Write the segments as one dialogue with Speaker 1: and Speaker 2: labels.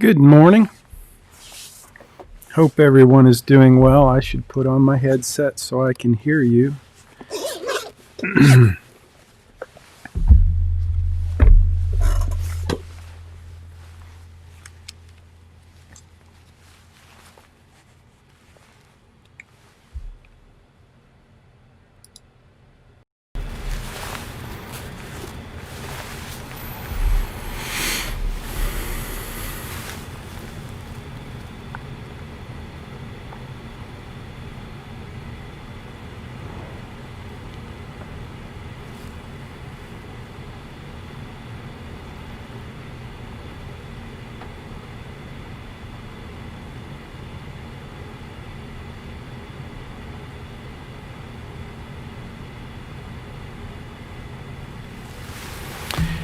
Speaker 1: Good morning. Hope everyone is doing well. I should put on my headset so I can hear you.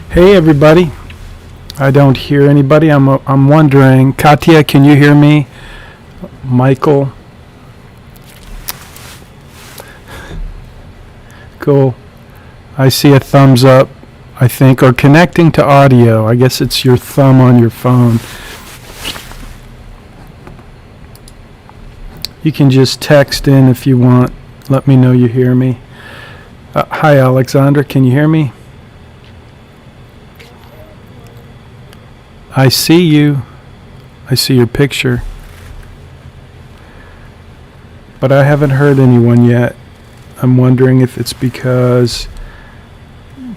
Speaker 1: Hey everybody. I don't hear anybody. I'm wondering, Katya, can you hear me? Michael. Cool. I see a thumbs up, I think, or connecting to audio. I guess it's your thumb on your phone. You can just text in if you want. Let me know you hear me. Hi, Alexandra. Can you hear me? I see you. I see your picture. But I haven't heard anyone yet. I'm wondering if it's because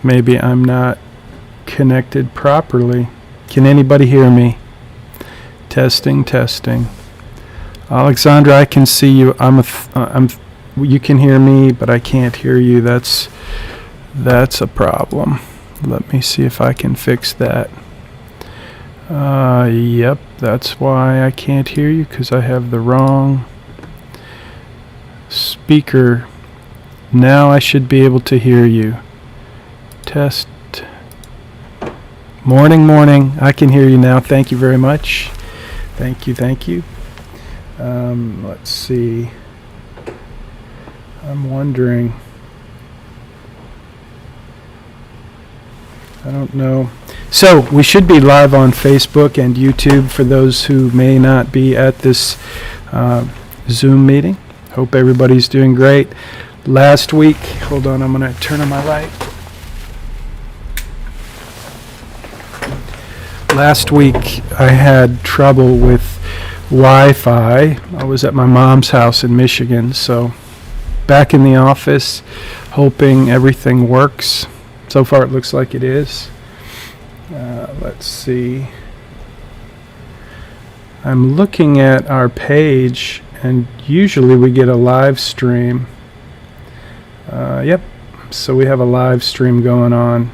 Speaker 1: maybe I'm not connected properly. Can anybody hear me? Testing, testing. Alexandra, I can see you. You can hear me, but I can't hear you. That's a problem. Let me see if I can fix that. Yep, that's why I can't hear you, because I have the wrong speaker. Now I should be able to hear you. Test. Morning. I can hear you now. Thank you very much. Thank you. Let's see. I'm wondering. I don't know. So we should be live on Facebook and YouTube for those who may not be at this Zoom meeting. Hope everybody's doing great. Last week, hold on, I'm going to turn on my light. Last week I had trouble with Wi-Fi. I was at my mom's house in Michigan, so back in the office, hoping everything works. So far it looks like it is. Let's see. I'm looking at our page, and usually we get a live stream. Yep, so we have a live stream going on.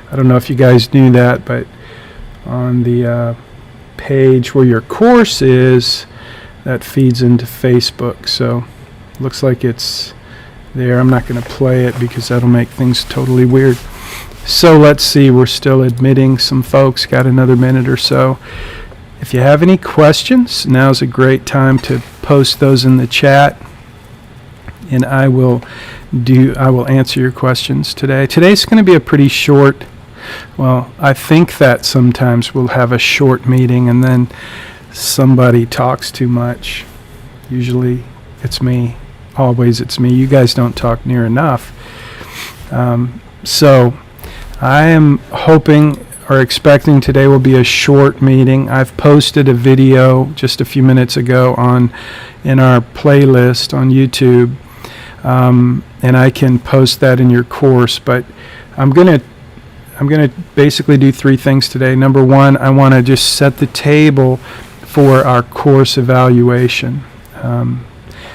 Speaker 1: I don't know if you guys knew that, but on the page where your course is, that feeds into Facebook. So looks like it's there. I'm not going to play it because that'll make things totally weird. So let's see, we're still admitting some folks, got another minute or so. If you have any questions, now's a great time to post those in the chat, and I will answer your questions today. Today's going to be a pretty short, well, I think that sometimes we'll have a short meeting and then somebody talks too much. Usually it's me. Always it's me. You guys don't talk near enough. So I am hoping or expecting today will be a short meeting. I've posted a video just a few minutes ago in our playlist on YouTube, and I can post that in your course. But I'm gonna basically do three things today. Number one, I want to just set the table for our course evaluation.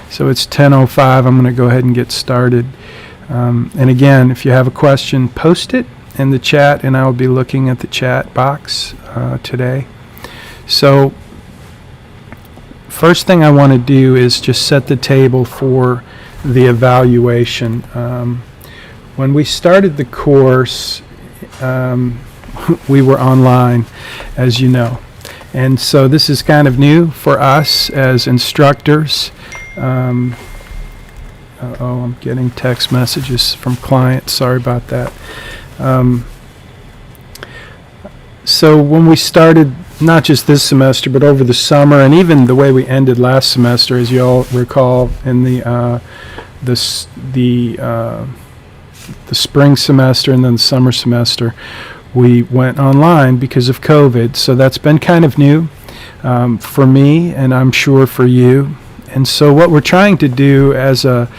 Speaker 1: So it's 10:05. I'm going to go ahead and get started. And again, if you have a question, post it in the chat, and I will be looking at the chat box today. So first thing I want to do is just set the table for the evaluation. When we started the course, we were online, as you know. And so this is kind of new for us as instructors. I'm getting text messages from clients. Sorry about that. So when we started not just this semester, but over the summer, and even the way we ended last semester, as you all recall, in the spring semester and then the summer semester, we went online because of COVID. So that's been kind of new for me, and I'm sure for you. And so what we're trying to do as a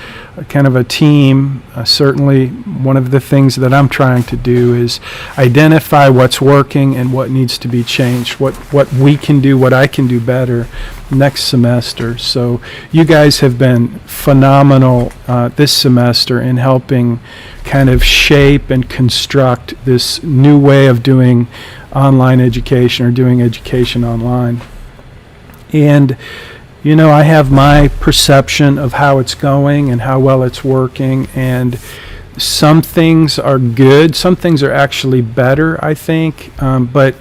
Speaker 1: kind of a team, certainly one of the things that I'm trying to do is identify what's working and what needs to be changed, what we can do, what I can do better next semester. So you guys have been phenomenal this semester in helping kind of shape and construct this new way of doing online education or doing education online. And you know, I have my perception of how it's going and how well it's working, and some things are good, some things are actually better, I think, but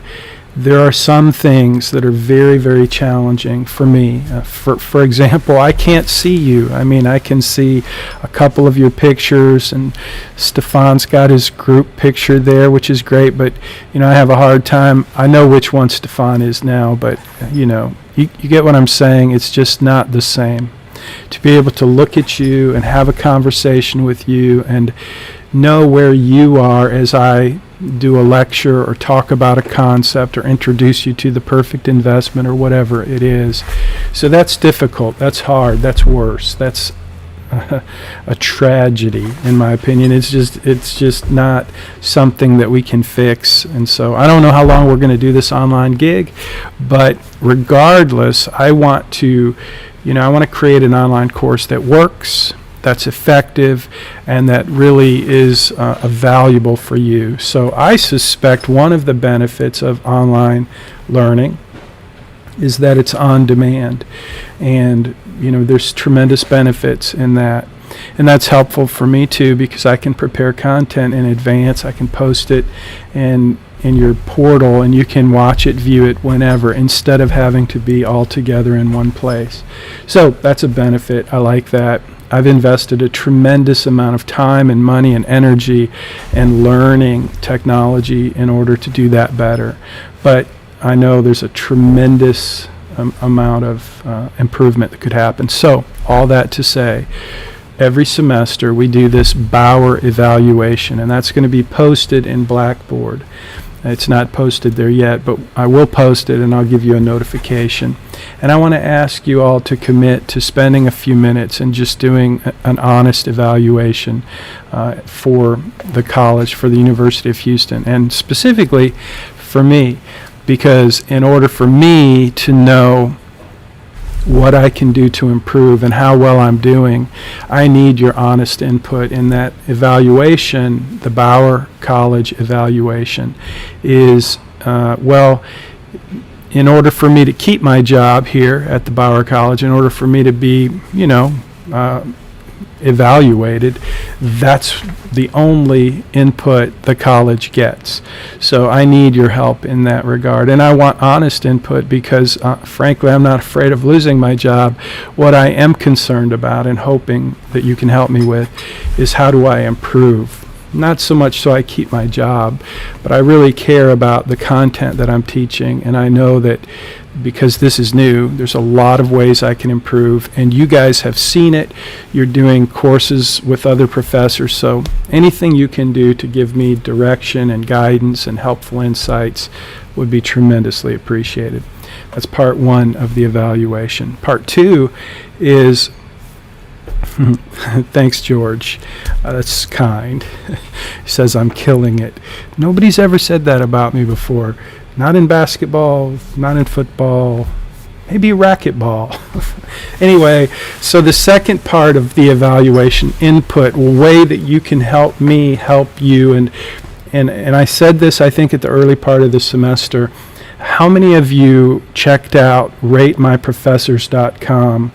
Speaker 1: there are some things that are very, very challenging for me. For example, I can't see you. I mean, I can see a couple of your pictures, and Stefan's got his group picture there, which is great, but, you know, I have a hard time. I know which one Stefan is now, but, you know, you get what I'm saying. It's just not the same. To be able to look at you and have a conversation with you and know where you are as I do a lecture or talk about a concept or introduce you to the perfect investment or whatever it is. So that's difficult. That's hard. That's worse. That's a tragedy, in my opinion. It's just not something that we can fix. And so I don't know how long we're going to do this online gig, but regardless, I want to create an online course that works, that's effective, and that really is valuable for you. So I suspect one of the benefits of online learning is that it's on demand, and you know, there's tremendous benefits in that. And that's helpful for me too, because I can prepare content in advance. I can post it in your portal, and you can watch it, view it whenever, instead of having to be all together in one place. So that's a benefit. I like that. I've invested a tremendous amount of time and money and energy in learning technology in order to do that better. But I know there's a tremendous amount of improvement that could happen. So all that to say, every semester we do this Bauer evaluation, and that's going to be posted in Blackboard. It's not posted there yet, but I will post it and I'll give you a notification. And I want to ask you all to commit to spending a few minutes and just doing an honest evaluation for the college, for the University of Houston, and specifically for me, because in order for me to know what I can do to improve and how well I'm doing, I need your honest input in that evaluation. The Bauer College evaluation is, in order for me to keep my job here at the Bauer College, in order for me to be, evaluated, that's the only input the college gets. So I need your help in that regard, and I want honest input because frankly I'm not afraid of losing my job. What I am concerned about and hoping that you can help me with is how do I improve. Not so much so I keep my job, but I really care about the content that I'm teaching, and I know that because this is new, there's a lot of ways I can improve, and you guys have seen it. You're doing courses with other professors, so anything you can do to give me direction and guidance and helpful insights would be tremendously appreciated. That's part one of the evaluation. Part two is thanks, George. That's kind. He says I'm killing it. Nobody's ever said that about me before. Not in basketball, not in football, maybe racquetball. Anyway, so the second part of the evaluation, input, way that you can help me help you, and I said this, I think, at the early part of the semester. How many of you checked out ratemyprofessors.com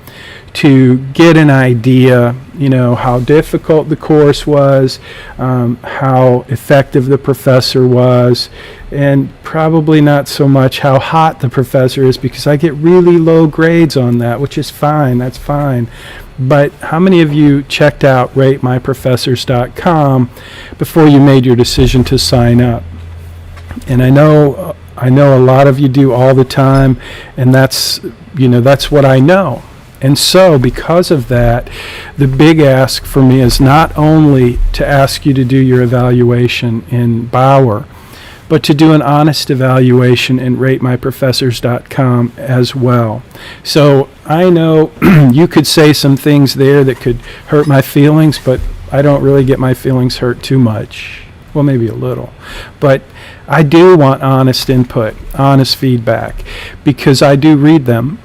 Speaker 1: to get an idea, how difficult the course was, how effective the professor was, and probably not so much how hot the professor is, because I get really low grades on that, which is fine, that's fine. But how many of you checked out ratemyprofessors.com before you made your decision to sign up? And I know I know a lot of you do all the time, and that's what I know. And so because of that, the big ask for me is not only to ask you to do your evaluation in Bauer, but to do an honest evaluation in ratemyprofessors.com as well. So I know you could say some things there that could hurt my feelings, but I don't really get my feelings hurt too much. Well, maybe a little. But I do want honest input, honest feedback, because I do read them,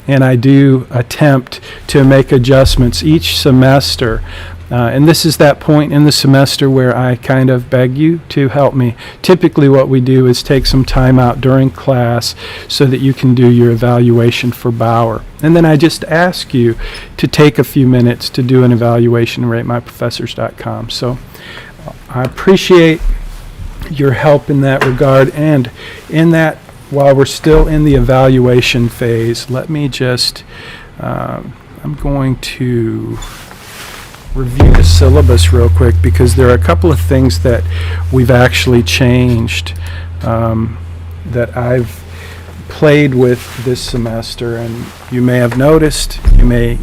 Speaker 1: and I do attempt to make adjustments each semester. And this is that point in the semester where I kind of beg you to help me. Typically what we do is take some time out during class so that you can do your evaluation for Bauer. And then I just ask you to take a few minutes to do an evaluation at ratemyprofessors.com. So I appreciate your help in that regard. And in that, while we're still in the evaluation phase, let me just, I'm going to review the syllabus real quick, because there are a couple of things that we've actually changed that I've played with this semester, and you may have noticed, you may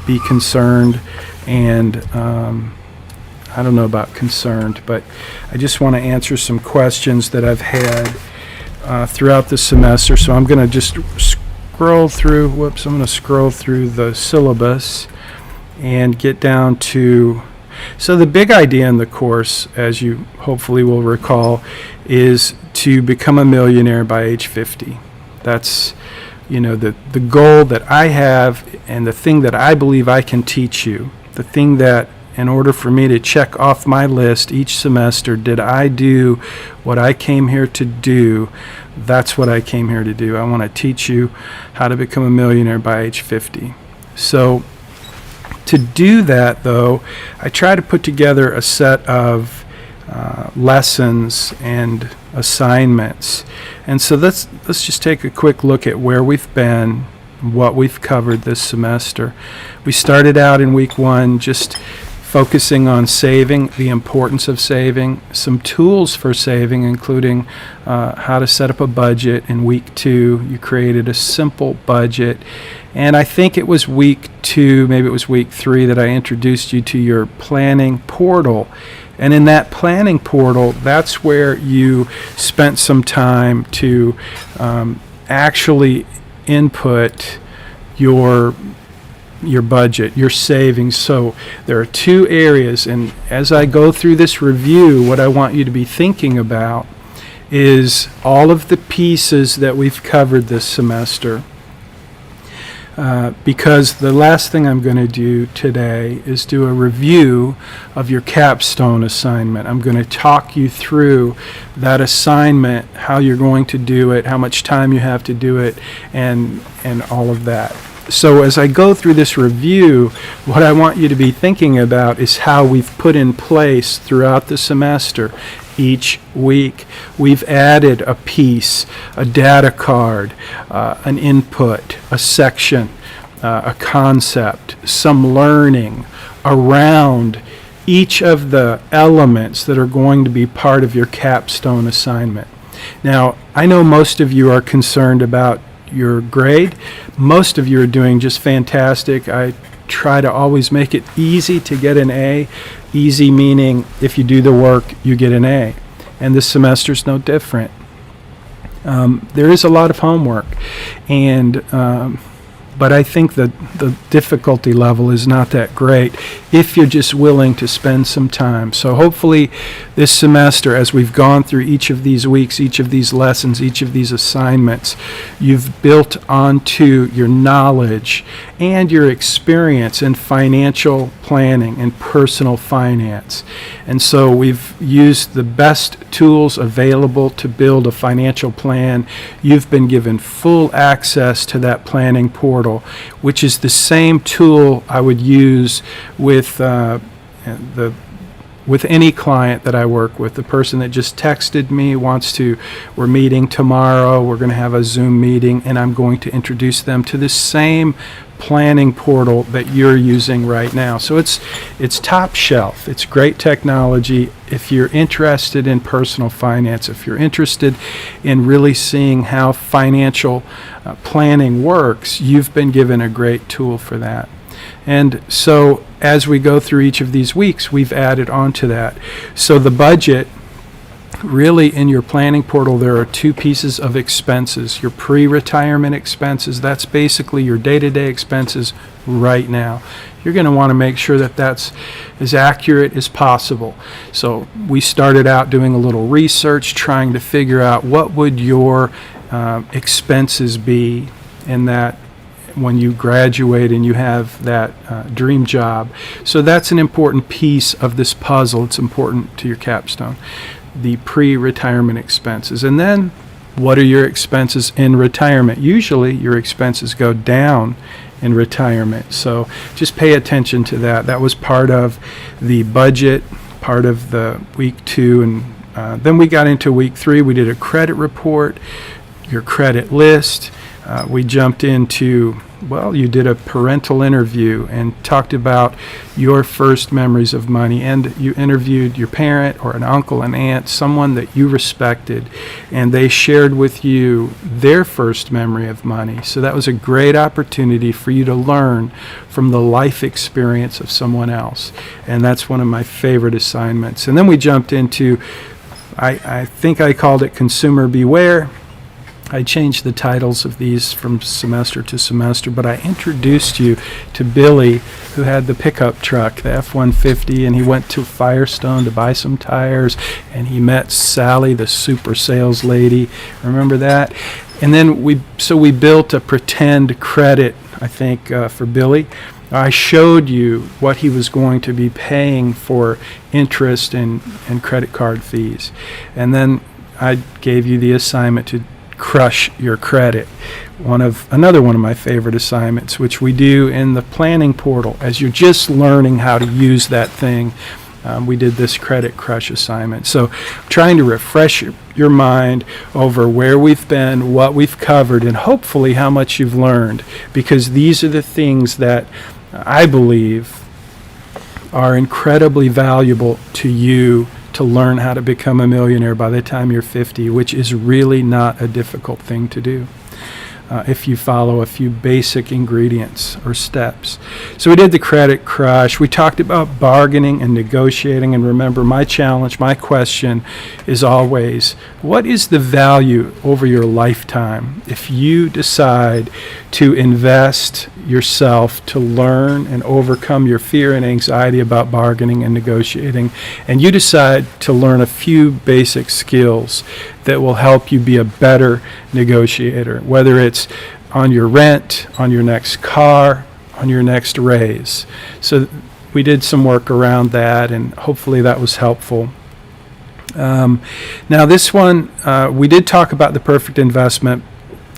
Speaker 1: be concerned, and I don't know about concerned, but I just want to answer some questions that I've had throughout the semester. So I'm going to just scroll through, I'm going to scroll through the syllabus and get down to, so the big idea in the course, as you hopefully will recall, is to become a millionaire by age 50. That's, the goal that I have, and the thing that I believe I can teach you, the thing that, in order for me to check off my list each semester, did I do what I came here to do? That's what I came here to do. I want to teach you how to become a millionaire by age 50. So to do that, though, I try to put together a set of lessons and assignments. And so let's just take a quick look at where we've been, what we've covered this semester. We started out in week 1 just focusing on saving, the importance of saving, some tools for saving, including how to set up a budget. In week 2, you created a simple budget. And I think it was week 2, maybe it was week 3, that I introduced you to your planning portal. And in that planning portal, that's where you spent some time to actually input your budget, your savings. So there are 2 areas, and as I go through this review, what I want you to be thinking about is all of the pieces that we've covered this semester. Because the last thing I'm going to do today is do a review of your capstone assignment. I'm going to talk you through that assignment, how you're going to do it, how much time you have to do it, and all of that. So as I go through this review, what I want you to be thinking about is how we've put in place throughout the semester. Each week we've added a piece, a data card, an input, a section, a concept, some learning around each of the elements that are going to be part of your capstone assignment. Now, I know most of you are concerned about your grade. Most of you are doing just fantastic. I try to always make it easy to get an A. Easy meaning if you do the work, you get an A. And this semester's no different. There is a lot of homework, and but I think that the difficulty level is not that great if you're just willing to spend some time. So hopefully this semester, as we've gone through each of these weeks, each of these lessons, each of these assignments, you've built onto your knowledge and your experience in financial planning and personal finance. And so we've used the best tools available to build a financial plan. You've been given full access to that planning portal, which is the same tool I would use with any client that I work with. The person that just texted me we're meeting tomorrow, we're going to have a Zoom meeting, and I'm going to introduce them to the same planning portal that you're using right now. So it's top shelf. It's great technology. If you're interested in personal finance, if you're interested in really seeing how financial planning works, you've been given a great tool for that. And so as we go through each of these weeks, we've added on to that. So the budget, really in your planning portal, there are two pieces of expenses. Your pre-retirement expenses, that's basically your day-to-day expenses right now. You're going to want to make sure that that's as accurate as possible. So we started out doing a little research, trying to figure out what would your expenses be in that when you graduate and you have that dream job. So that's an important piece of this puzzle. It's important to your capstone, the pre-retirement expenses. And then what are your expenses in retirement? Usually your expenses go down in retirement. So just pay attention to that. That was part of the budget, part of the week 2. And then we got into week 3. We did a credit report, your credit list. We jumped into, well, you did a parental interview and talked about your first memories of money, and you interviewed your parent or an uncle, an aunt, someone that you respected, and they shared with you their first memory of money. So that was a great opportunity for you to learn from the life experience of someone else, and that's one of my favorite assignments. And then we jumped into, I think I called it Consumer Beware. I changed the titles of these from semester to semester, but I introduced you to Billy, who had the pickup truck, the F-150, and he went to Firestone to buy some tires, and he met Sally, the super sales lady. Remember that? And then we built a pretend credit, I think, for Billy. I showed you what he was going to be paying for interest and credit card fees. And then I gave you the assignment to crush your credit. Another one of my favorite assignments, which we do in the planning portal as you're just learning how to use that thing. We did this credit crush assignment. So trying to refresh your mind over where we've been, what we've covered, and hopefully how much you've learned, because these are the things that I believe are incredibly valuable to you to learn how to become a millionaire by the time you're 50, which is really not a difficult thing to do if you follow a few basic ingredients or steps. So we did the credit crush. We talked about bargaining and negotiating. And remember, my challenge, my question is always, what is the value over your lifetime if you decide to invest yourself to learn and overcome your fear and anxiety about bargaining and negotiating, and you decide to learn a few basic skills that will help you be a better negotiator, whether it's on your rent, on your next car, on your next raise. So we did some work around that, and hopefully that was helpful. Now this one, we did talk about the perfect investment,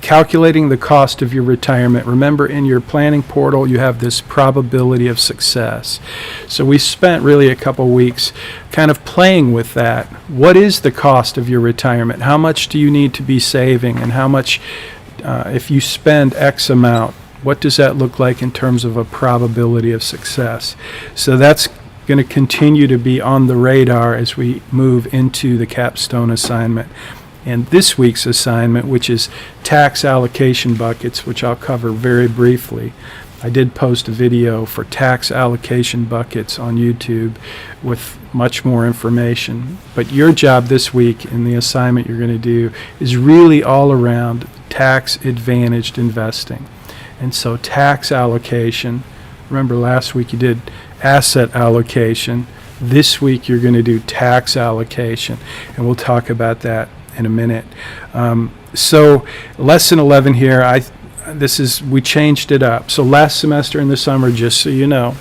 Speaker 1: calculating the cost of your retirement. Remember, in your planning portal, you have this probability of success. So we spent really a couple weeks kind of playing with that. What is the cost of your retirement? How much do you need to be saving? And how much, if you spend X amount, what does that look like in terms of a probability of success? So that's going to continue to be on the radar as we move into the capstone assignment. And this week's assignment, which is tax allocation buckets, which I'll cover very briefly. I did post a video for tax allocation buckets on YouTube with much more information. But your job this week in the assignment you're going to do is really all around tax advantaged investing. And so tax allocation, remember last week you did asset allocation. This week you're going to do tax allocation, and we'll talk about that in a minute. So lesson 11 here, we changed it up. So last semester in the summer, just so you know,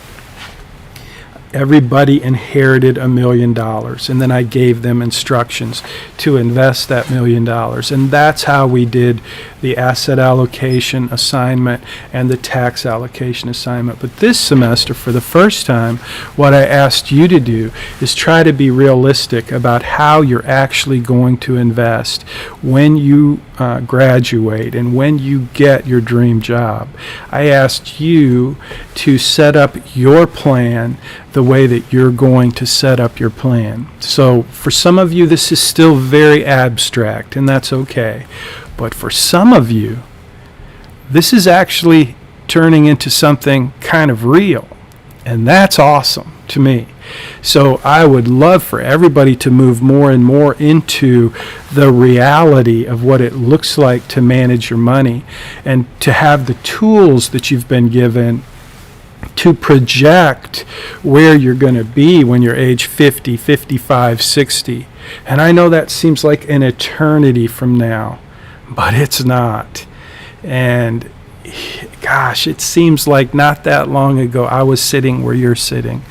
Speaker 1: everybody inherited $1 million, and then I gave them instructions to invest that $1 million, and that's how we did the asset allocation assignment and the tax allocation assignment. But this semester, for the first time, what I asked you to do is try to be realistic about how you're actually going to invest when you graduate and when you get your dream job, I asked you to set up your plan the way that you're going to set up your plan. So for some of you, this is still very abstract, and that's okay. But for some of you, this is actually turning into something kind of real, and that's awesome to me. So I would love for everybody to move more and more into the reality of what it looks like to manage your money and to have the tools that you've been given to project where you're going to be when you're age 50, 55, 60. And I know that seems like an eternity from now, but it's not. And gosh, it seems like not that long ago I was sitting where you're sitting.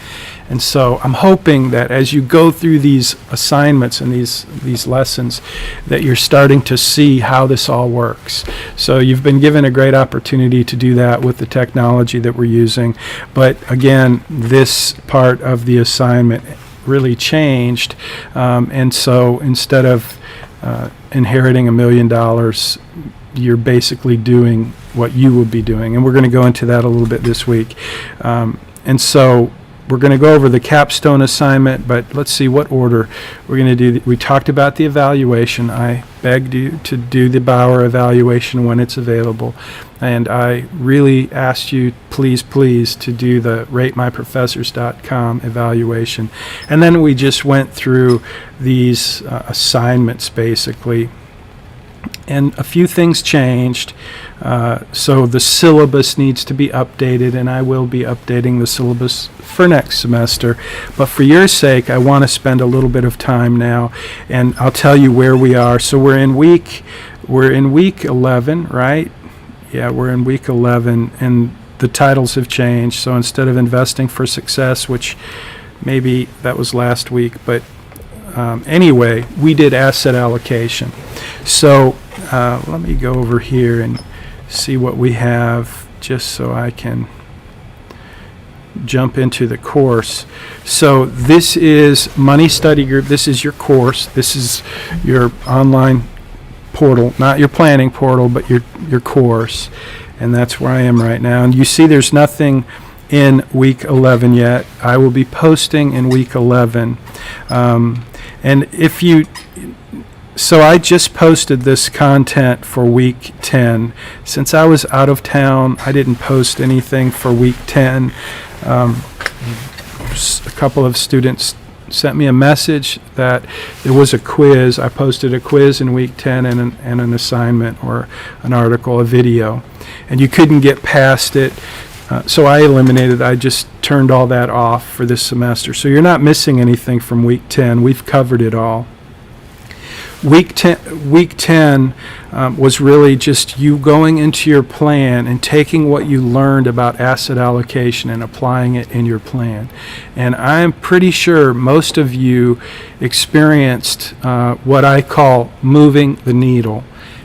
Speaker 1: And so I'm hoping that as you go through these assignments and these lessons, that you're starting to see how this all works. So you've been given a great opportunity to do that with the technology that we're using. But again, this part of the assignment really changed. And so instead of inheriting $1 million, you're basically doing what you will be doing. And we're going to go into that a little bit this week. And so we're going to go over the capstone assignment, but let's see what order we're going to do. We talked about the evaluation. I begged you to do the Bauer evaluation when it's available. And I really asked you, please, to do the ratemyprofessors.com evaluation. And then we just went through these assignments, basically. And a few things changed. So the syllabus needs to be updated, and I will be updating the syllabus for next semester. But for your sake, I want to spend a little bit of time now, and I'll tell you where we are. So we're in week 11, right? Yeah, we're in week 11, and the titles have changed. So instead of investing for success, which maybe that was last week, but anyway, we did asset allocation. So let me go over here and see what we have just so I can jump into the course. So this is Money Study Group. This is your course. This is your online portal, not your planning portal, but your course. And that's where I am right now. And you see there's nothing in week 11 yet. I will be posting in week 11. And if you, so I just posted this content for week 10. Since I was out of town, I didn't post anything for week 10. A couple of students sent me a message that there was a quiz. I posted a quiz in week 10 and an assignment or an article, a video, and you couldn't get past it. So I eliminated, I just turned all that off for this semester. So you're not missing anything from week 10. We've covered it all. Week 10 was really just you going into your plan and taking what you learned about asset allocation and applying it in your plan. And I'm pretty sure most of you experienced what I call moving the needle.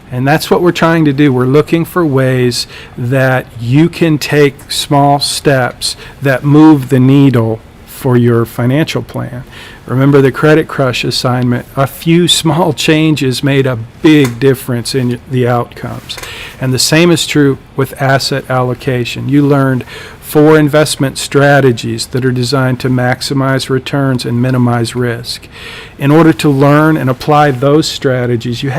Speaker 1: And that's what we're trying to do. We're looking for ways that you can take small steps that move the needle for your financial plan. Remember the Credit Crush assignment. A few small changes made a big difference in the outcomes. And the same is true with asset allocation. You learned 4 investment strategies that are designed to maximize returns and minimize risk. In order to learn and apply those strategies, you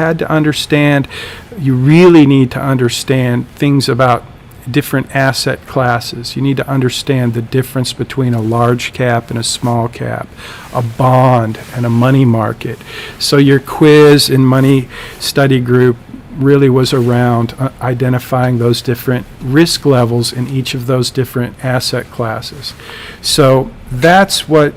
Speaker 1: really need to understand things about different asset classes. You need to understand the difference between a large cap and a small cap, a bond and a money market. So your quiz in Money Study Group really was around identifying those different risk levels in each of those different asset classes. So that's what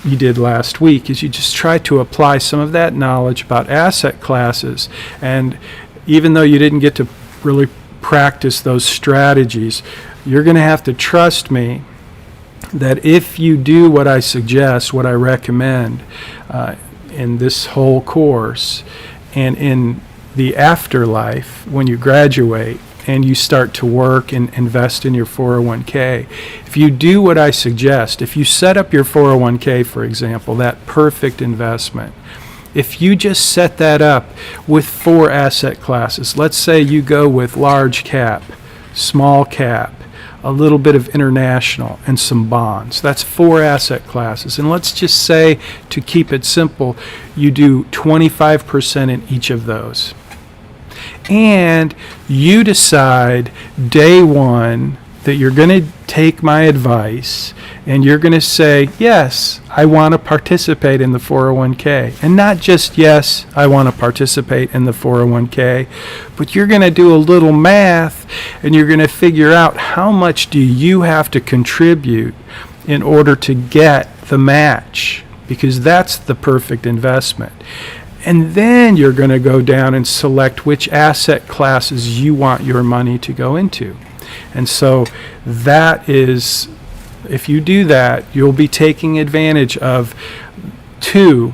Speaker 1: you did last week, is you just tried to apply some of that knowledge about asset classes. And even though you didn't get to really practice those strategies, you're going to have to trust me that if you do what I suggest, what I recommend in this whole course and in the afterlife, when you graduate and you start to work and invest in your 401k, if you do what I suggest, if you set up your 401k, for example, that perfect investment, If you just set that up with 4 asset classes, let's say you go with large cap, small cap, a little bit of international, and some bonds. That's 4 asset classes. And let's just say, to keep it simple, you do 25% in each of those. And you decide day one that you're going to take my advice and you're going to say, yes, I want to participate in the 401k. And not just, yes, I want to participate in the 401k, but you're going to do a little math and you're going to figure out how much do you have to contribute in order to get the match, because that's the perfect investment. And then you're going to go down and select which asset classes you want your money to go into. And so that is, if you do that, you'll be taking advantage of 2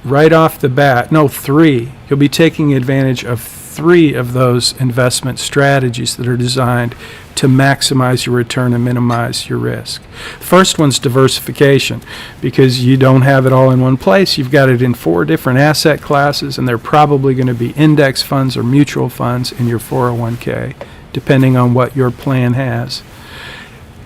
Speaker 1: right off the bat. No, 3. You'll be taking advantage of 3 of those investment strategies that are designed to maximize your return and minimize your risk. First one's diversification, because you don't have it all in one place. You've got it in 4 different asset classes, and they're probably going to be index funds or mutual funds in your 401k, depending on what your plan has.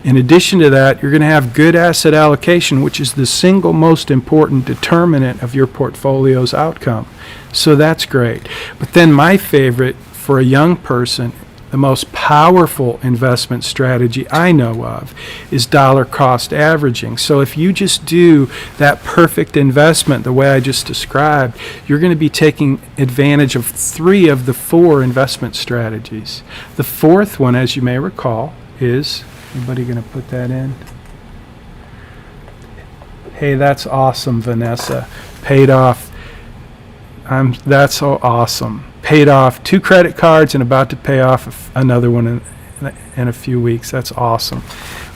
Speaker 1: In addition to that, you're going to have good asset allocation, which is the single most important determinant of your portfolio's outcome. So that's great. But then my favorite for a young person, the most powerful investment strategy I know of, is dollar cost averaging. So if you just do that perfect investment the way I just described, you're going to be taking advantage of 3 of the 4 investment strategies. The 4th one, as you may recall, is, anybody going to put that in? Hey, that's awesome, Vanessa. Paid off. That's so awesome. Paid off 2 credit cards and about to pay off another one in a few weeks. That's awesome.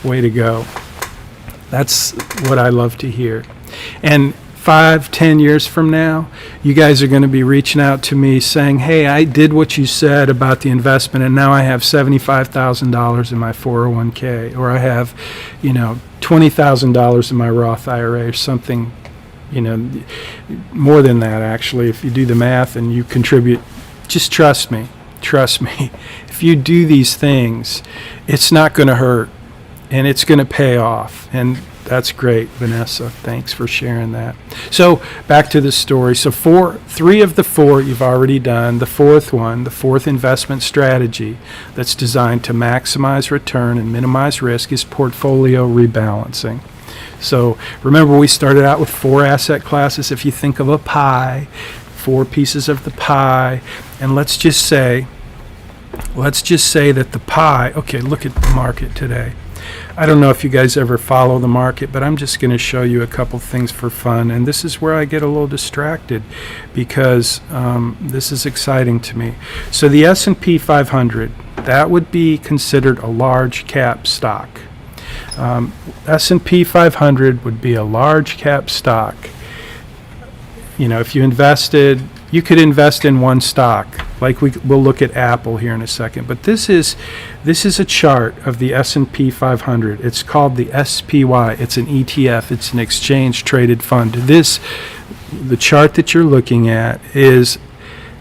Speaker 1: Way to go. That's what I love to hear. And 5-10 years from now, you guys are going to be reaching out to me saying, hey, I did what you said about the investment, and now I have $75,000 in my 401k, or I have, $20,000 in my Roth IRA, or something, more than that, actually. If you do the math and you contribute, just trust me. If you do these things, it's not going to hurt, and it's going to pay off. And that's great, Vanessa. Thanks for sharing that. So back to the story. So 3 of the 4 you've already done. The 4th one, the 4th investment strategy that's designed to maximize return and minimize risk, is portfolio rebalancing. So remember, we started out with 4 asset classes. If you think of a pie, 4 pieces of the pie, and let's just say that the pie, okay, look at the market today. I don't know if you guys ever follow the market, but I'm just going to show you a couple things for fun. And this is where I get a little distracted, because this is exciting to me. So the S&P 500, that would be considered a large cap stock. S&P 500 would be a large cap stock. If you invested, you could invest in one stock. Like we'll look at Apple here in a second. But this is a chart of the S&P 500. It's called the SPY. It's an ETF. It's an exchange traded fund. The chart that you're looking at is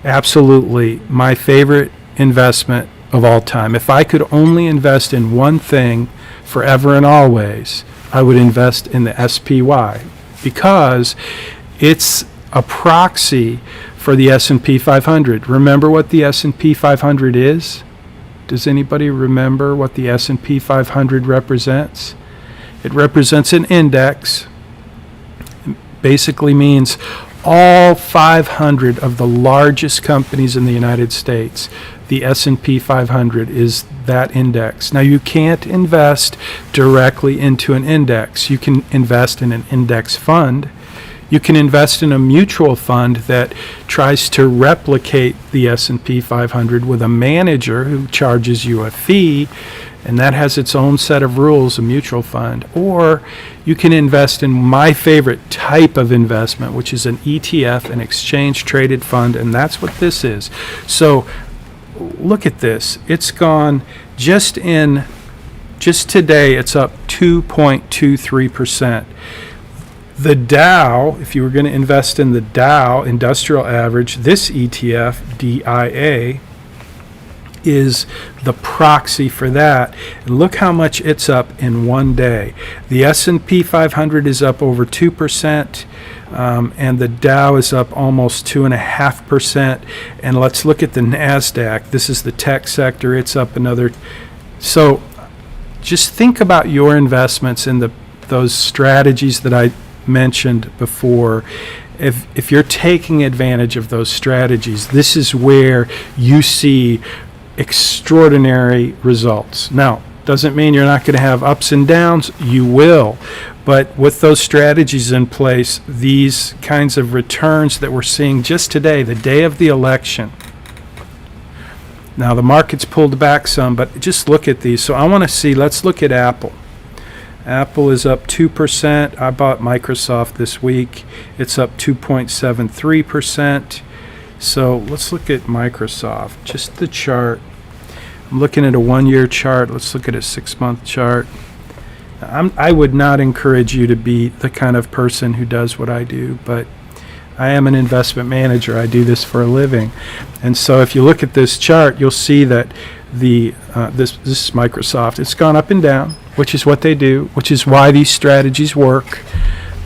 Speaker 1: absolutely my favorite investment of all time. If I could only invest in one thing forever and always, I would invest in the SPY, because it's a proxy for the S&P 500. Remember what the S&P 500 is? Does anybody remember what the S&P 500 represents? It represents an index. It basically means all 500 of the largest companies in the United States. The S&P 500 is that index. Now, you can't invest directly into an index. You can invest in an index fund. You can invest in a mutual fund that tries to replicate the S&P 500 with a manager who charges you a fee, and that has its own set of rules, a mutual fund. Or you can invest in my favorite type of investment, which is an ETF, an exchange traded fund, and that's what this is. So look at this. It's gone just today, it's up 2.23%. The Dow, if you were going to invest in the Dow Industrial Average, this ETF, DIA, is the proxy for that. And look how much it's up in one day. The S&P 500 is up over 2%, and the Dow is up almost 2.5%. And let's look at the NASDAQ. This is the tech sector. It's up another. So just think about your investments in those strategies that I mentioned before. If you're taking advantage of those strategies, this is where you see extraordinary results. Now, doesn't mean you're not going to have ups and downs. You will. But with those strategies in place, these kinds of returns that we're seeing just today, the day of the election. Now, the market's pulled back some, but just look at these. So I want to see, let's look at Apple. Apple is up 2%. I bought Microsoft this week. It's up 2.73%. So let's look at Microsoft, just the chart. I'm looking at a 1-year chart. Let's look at a 6-month chart. I would not encourage you to be the kind of person who does what I do, but I am an investment manager. I do this for a living. And so if you look at this chart, you'll see that this is Microsoft. It's gone up and down, which is what they do, which is why these strategies work.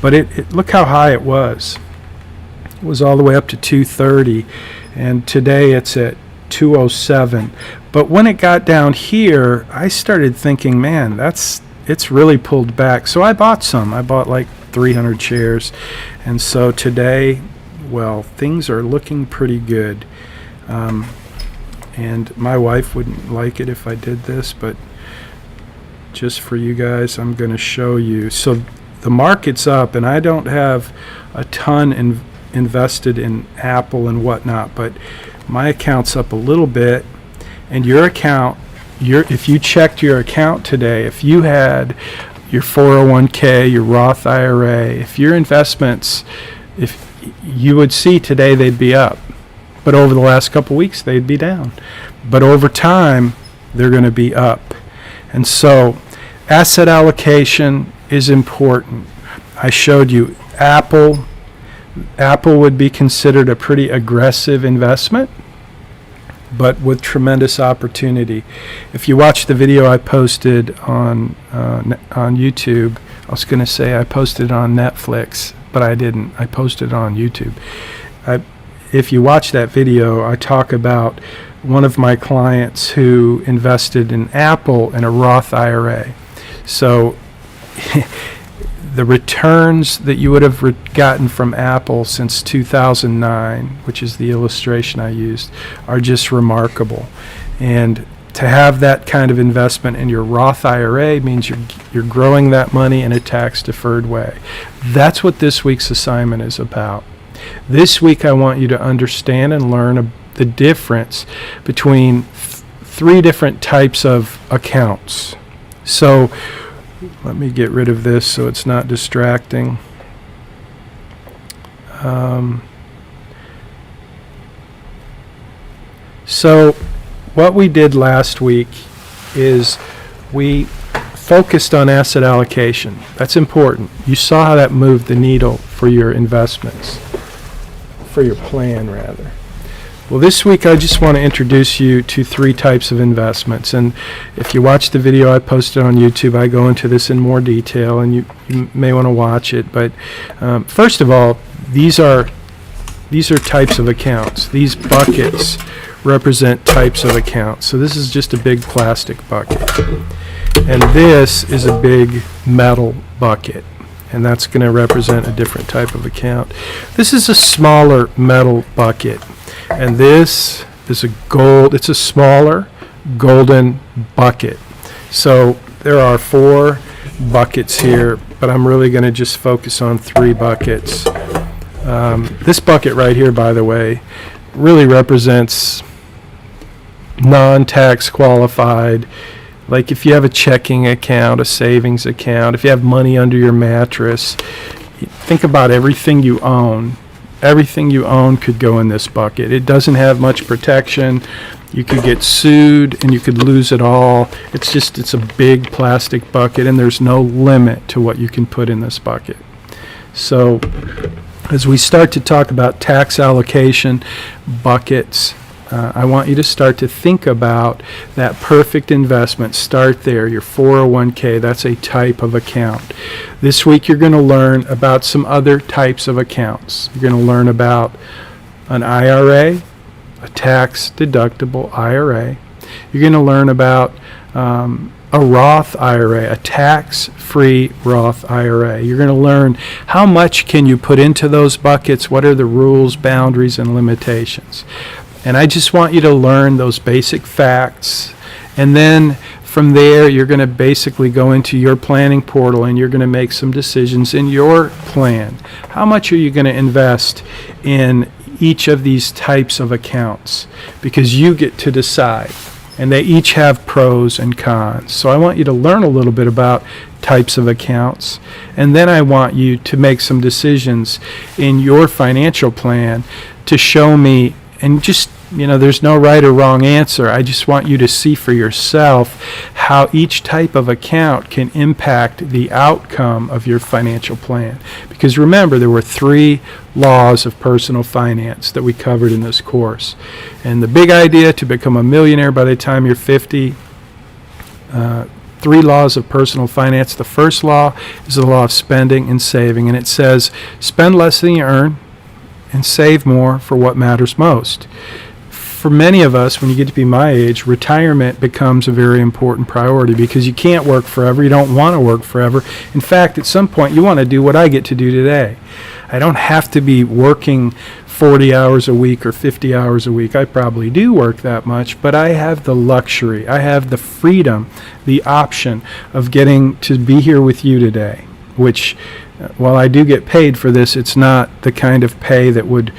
Speaker 1: But look how high it was. It was all the way up to 230, and today it's at 207. But when it got down here, I started thinking, man, it's really pulled back. So I bought some. I bought like 300 shares. And so today, well, things are looking pretty good. And my wife wouldn't like it if I did this, but just for you guys, I'm going to show you. So the market's up, and I don't have a ton invested in Apple and whatnot, but my account's up a little bit. And your account, if you checked your account today, if you had your 401k, your Roth IRA, if your investments, if you would see today they'd be up. But over the last couple weeks, they'd be down. But over time, they're going to be up. And so asset allocation is important. I showed you Apple. Apple would be considered a pretty aggressive investment, but with tremendous opportunity. If you watch the video I posted on YouTube, I was going to say I posted on Netflix, but I didn't. I posted on YouTube. If you watch that video, I talk about one of my clients who invested in Apple in a Roth IRA. So the returns that you would have gotten from Apple since 2009, which is the illustration I used, are just remarkable. And to have that kind of investment in your Roth IRA means you're growing that money in a tax-deferred way. That's what this week's assignment is about. This week I want you to understand and learn the difference between three different types of accounts. So let me get rid of this so it's not distracting. So what we did last week is we focused on asset allocation. That's important. You saw how that moved the needle for your investments, for your plan rather. Well, this week I just want to introduce you to three types of investments. And if you watch the video I posted on YouTube, I go into this in more detail, and you may want to watch it. But first of all, these are types of accounts. These buckets represent types of accounts. So this is just a big plastic bucket. And this is a big metal bucket. And that's going to represent a different type of account. This is a smaller metal bucket. And this is it's a smaller golden bucket. So there are 4 buckets here, but I'm really going to just focus on 3 buckets. This bucket right here, by the way, really represents non-tax qualified. Like if you have a checking account, a savings account, if you have money under your mattress, think about everything you own. Everything you own could go in this bucket. It doesn't have much protection. You could get sued and you could lose it all. It's a big plastic bucket, and there's no limit to what you can put in this bucket. So as we start to talk about tax allocation buckets, I want you to start to think about that perfect investment. Start there, your 401k. That's a type of account. This week you're going to learn about some other types of accounts. You're going to learn about an IRA, a tax-deductible IRA. You're going to learn about a Roth IRA, a tax-free Roth IRA. You're going to learn how much can you put into those buckets, what are the rules, boundaries, and limitations. And I just want you to learn those basic facts. And then from there, you're going to basically go into your planning portal and you're going to make some decisions in your plan. How much are you going to invest in each of these types of accounts? Because you get to decide. And they each have pros and cons. So I want you to learn a little bit about types of accounts. And then I want you to make some decisions in your financial plan to show me, and just, there's no right or wrong answer. I just want you to see for yourself how each type of account can impact the outcome of your financial plan. Because remember, there were 3 laws of personal finance that we covered in this course. And the big idea to become a millionaire by the time you're 50, 3 laws of personal finance. The first law is the law of spending and saving. And it says, spend less than you earn and save more for what matters most. For many of us, when you get to be my age, retirement becomes a very important priority because you can't work forever. You don't want to work forever. In fact, at some point, you want to do what I get to do today. I don't have to be working 40 hours a week or 50 hours a week. I probably do work that much, but I have the luxury, I have the freedom, the option of getting to be here with you today, which, while I do get paid for this, it's not the kind of pay that would,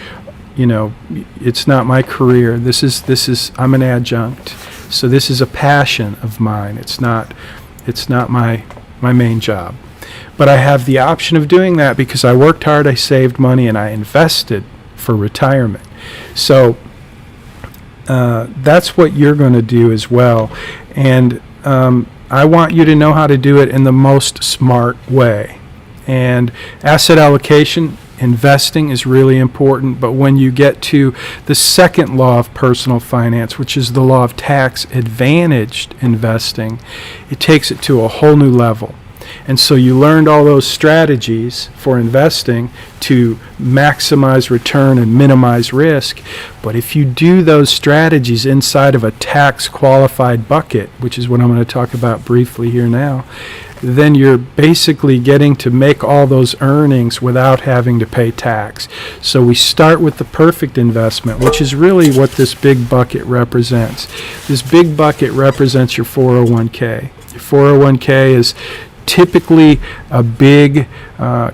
Speaker 1: it's not my career. I'm an adjunct. So this is a passion of mine. It's not my main job. But I have the option of doing that because I worked hard, I saved money, and I invested for retirement. So that's what you're going to do as well. And I want you to know how to do it in the most smart way. And asset allocation, investing is really important, but when you get to the second law of personal finance, which is the law of tax-advantaged investing, it takes it to a whole new level. And so you learned all those strategies for investing to maximize return and minimize risk. But if you do those strategies inside of a tax-qualified bucket, which is what I'm going to talk about briefly here now, then you're basically getting to make all those earnings without having to pay tax. So we start with the perfect investment, which is really what this big bucket represents. This big bucket represents your 401k. Your 401k is typically a big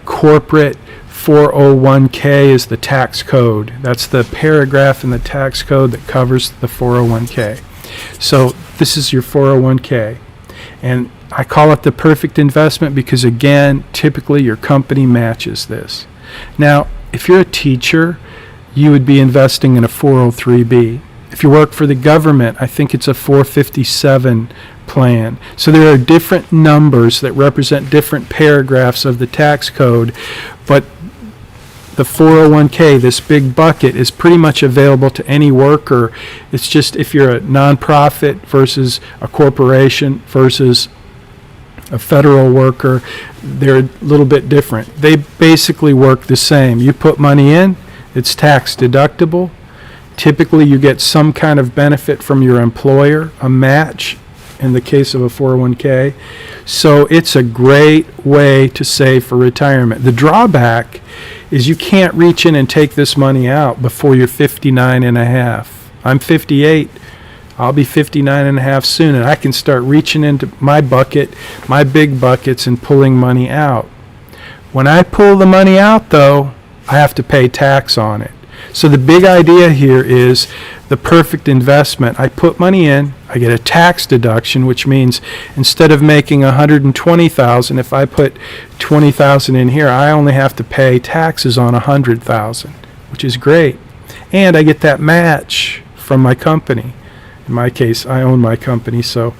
Speaker 1: corporate 401k is the tax code. That's the paragraph in the tax code that covers the 401k. So this is your 401k. And I call it the perfect investment because, again, typically your company matches this. Now, if you're a teacher, you would be investing in a 403b. If you work for the government, I think it's a 457 plan. So there are different numbers that represent different paragraphs of the tax code, but the 401k, this big bucket, is pretty much available to any worker. It's just if you're a nonprofit versus a corporation versus a federal worker, they're a little bit different. They basically work the same. You put money in, it's tax deductible. Typically you get some kind of benefit from your employer, a match in the case of a 401k. So it's a great way to save for retirement. The drawback is you can't reach in and take this money out before you're 59 and a half. I'm 58. I'll be 59 and a half soon, and I can start reaching into my bucket, my big buckets, and pulling money out. When I pull the money out, though, I have to pay tax on it. So the big idea here is the perfect investment. I put money in, I get a tax deduction, which means instead of making $120,000, if I put $20,000 in here, I only have to pay taxes on $100,000, which is great. And I get that match from my company. In my case, I own my company, so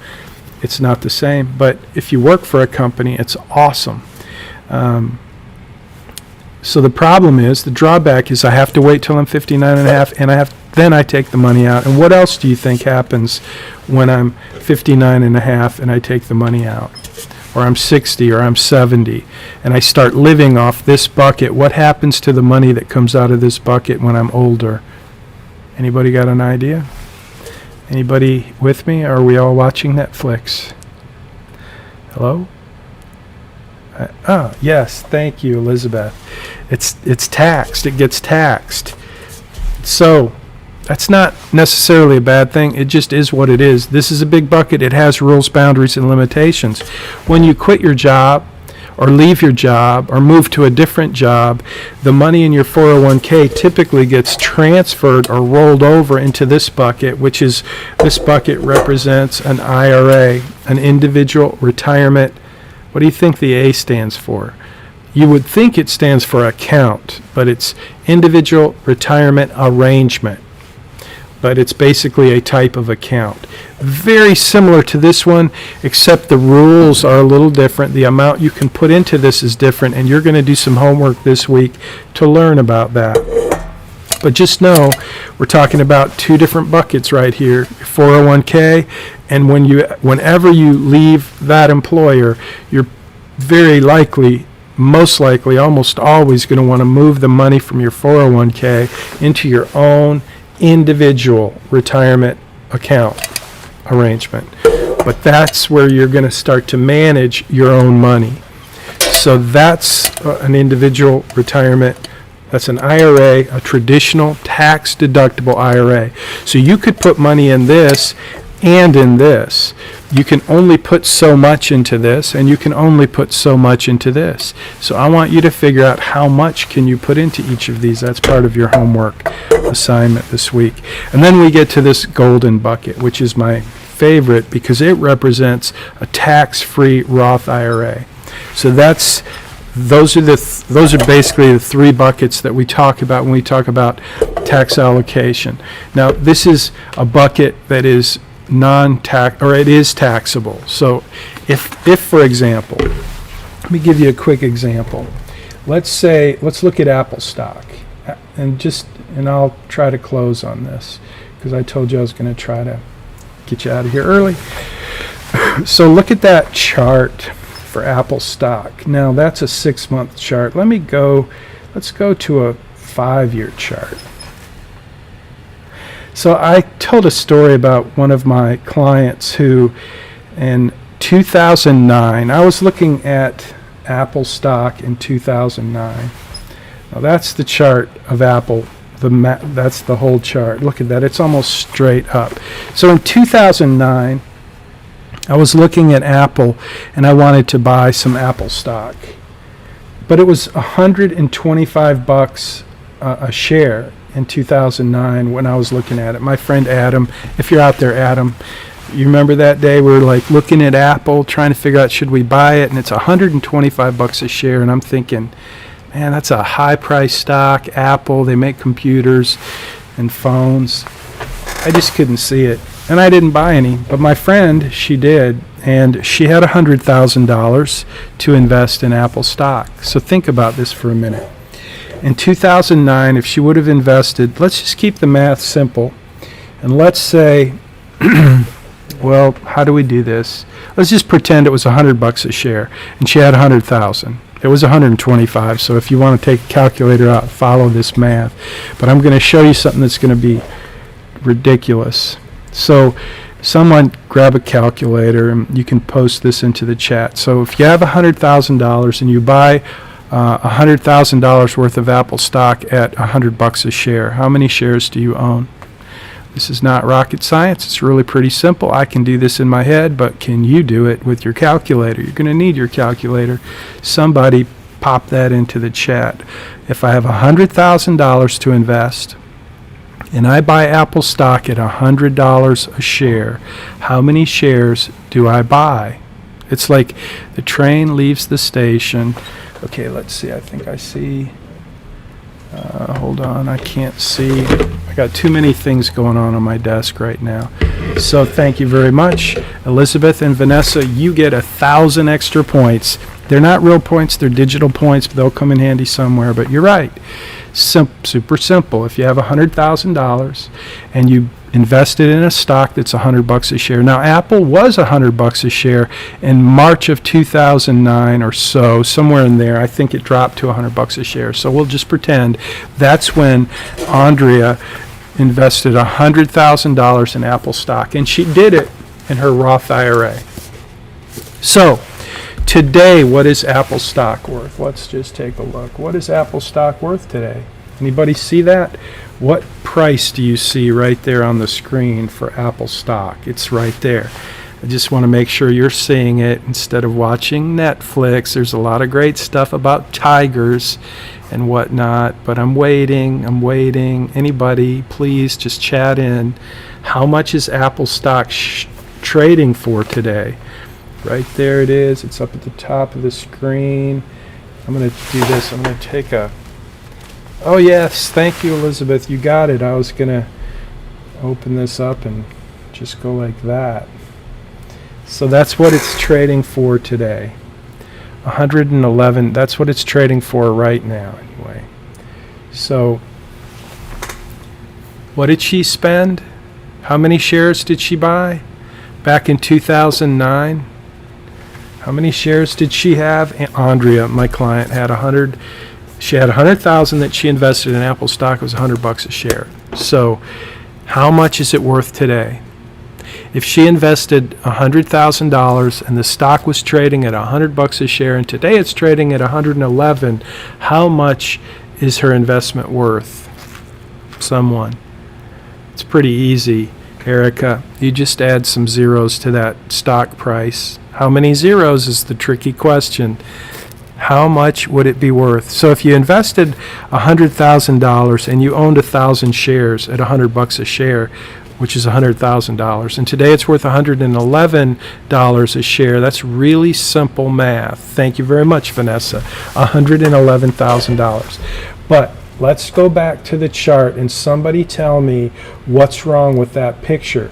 Speaker 1: it's not the same. But if you work for a company, it's awesome. So the problem is, the drawback is I have to wait till I'm 59 and a half, and then I take the money out. And what else do you think happens when I'm 59 and a half and I take the money out? Or I'm 60 or I'm 70 and I start living off this bucket. What happens to the money that comes out of this bucket when I'm older? Anybody got an idea? Anybody with me? Or are we all watching Netflix? Hello? Yes, thank you, Elizabeth. It's taxed. It gets taxed. So that's not necessarily a bad thing. It just is what it is. This is a big bucket. It has rules, boundaries, and limitations. When you quit your job or leave your job or move to a different job, the money in your 401k typically gets transferred or rolled over into this bucket, which is, this bucket represents an IRA, an individual retirement. What do you think the A stands for? You would think it stands for account, but it's individual retirement arrangement. But it's basically a type of account. Very similar to this one, except the rules are a little different. The amount you can put into this is different, and you're going to do some homework this week to learn about that. But just know, we're talking about two different buckets right here, your 401k, and whenever you leave that employer, you're very likely, most likely, almost always going to want to move the money from your 401k into your own individual retirement account arrangement. But that's where you're going to start to manage your own money. So that's an individual retirement. That's an IRA, a traditional tax-deductible IRA. So you could put money in this and in this. You can only put so much into this, and you can only put so much into this. So I want you to figure out how much can you put into each of these. That's part of your homework assignment this week. And then we get to this golden bucket, which is my favorite because it represents a tax-free Roth IRA. So those are basically the three buckets that we talk about when we talk about tax allocation. Now, this is a bucket that is non-tax, or it is taxable. So if for example, let me give you a quick example. Let's look at Apple stock, and I'll try to close on this because I told you I was going to try to get you out of here early. So look at that chart for Apple stock. Now that's a 6-month chart. Let's go to a 5-year chart. So I told a story about one of my clients who in 2009, I was looking at Apple stock in 2009. Now that's the chart of Apple. That's the whole chart. Look at that. It's almost straight up. So in 2009, I was looking at Apple and I wanted to buy some Apple stock. But it was $125 a share in 2009 when I was looking at it. My friend Adam, if you're out there, Adam, you remember that day we were like looking at Apple, trying to figure out should we buy it, and it's $125 a share, and I'm thinking, man, that's a high price stock. Apple, they make computers and phones. I just couldn't see it, and I didn't buy any. But my friend, she did, and she had $100,000 to invest in Apple stock. So think about this for a minute. In 2009, if she would have invested, let's just keep the math simple, and let's say, well, how do we do this? Let's just pretend it was $100 a share, and she had 100,000. It was 125. So if you want to take a calculator out, follow this math. But I'm going to show you something that's going to be ridiculous. So someone grab a calculator, and you can post this into the chat. So if you have $100,000 and you buy $100,000 worth of Apple stock at $100 a share, how many shares do you own? This is not rocket science. It's really pretty simple. I can do this in my head, but can you do it with your calculator? You're going to need your calculator. Somebody pop that into the chat. If I have $100,000 to invest and I buy Apple stock at $100 a share, how many shares do I buy? It's like the train leaves the station. Okay, let's see. I think I see. Hold on. I can't see. I got too many things going on my desk right now. So thank you very much. Elizabeth and Vanessa, you get 1,000 extra points They're not real points, they're digital points, but they'll come in handy somewhere. But you're right, super simple. If you have $100,000 and you invested in a stock that's $100 a share. Now, Apple was $100 a share in March of 2009 or so, somewhere in there. I think it dropped to $100 a share. So we'll just pretend that's when Andrea invested $100,000 in Apple stock, and she did it in her Roth IRA. So today, what is Apple stock worth? Let's just take a look. What is Apple stock worth today? Anybody see that? What price do you see right there on the screen for Apple stock? It's right there. I just want to make sure you're seeing it instead of watching Netflix. There's a lot of great stuff about tigers and whatnot, but I'm waiting. Anybody, please just chat in. How much is Apple stock trading for today? Right there it is. It's up at the top of the screen. I'm going to do this. I'm going to take a... Oh, yes. Thank you, Elizabeth. You got it. I was going to open this up and just go like that. So that's what it's trading for today. 111. That's what it's trading for right now, anyway. So what did she spend? How many shares did she buy back in 2009? How many shares did she have? Andrea, my client, had 100. She had 100,000 that she invested in Apple stock. It was $100 a share. So how much is it worth today? If she invested $100,000 and the stock was trading at $100 a share, and today it's trading at 111, how much is her investment worth? Someone. It's pretty easy, Erica. You just add some zeros to that stock price. How many zeros is the tricky question. How much would it be worth? So if you invested $100,000 and you owned 1,000 shares at $100 a share, which is $100,000, and today it's worth $111 a share, that's really simple math. Thank you very much, Vanessa. $111,000. But let's go back to the chart and somebody tell me what's wrong with that picture.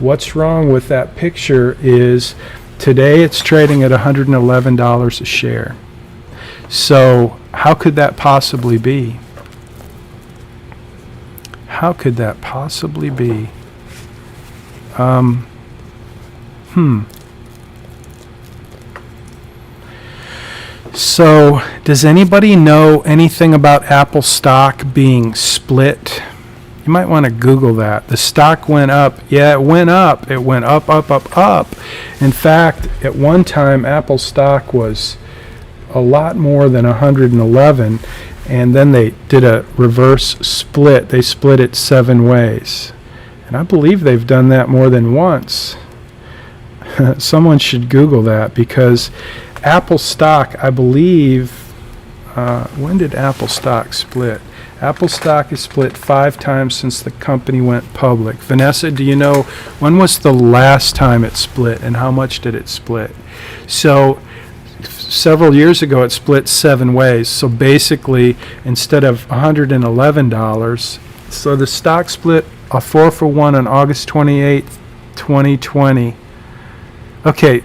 Speaker 1: What's wrong with that picture is today it's trading at $111 a share. So how could that possibly be? How could that possibly be? So does anybody know anything about Apple stock being split? You might want to Google that. The stock went up. Yeah, it went up. It went up, up, up, up. In fact, at one time, Apple stock was a lot more than 111, and then they did a reverse split. They split it 7 ways. And I believe they've done that more than once. Someone should Google that, because Apple stock, I believe, when did Apple stock split? Apple stock is split 5 times since the company went public. Vanessa, do you know when was the last time it split and how much did it split? So several years ago it split 7 ways. So basically, instead of $111, so the stock split a 4-for-1 on August 28th, 2020. Okay,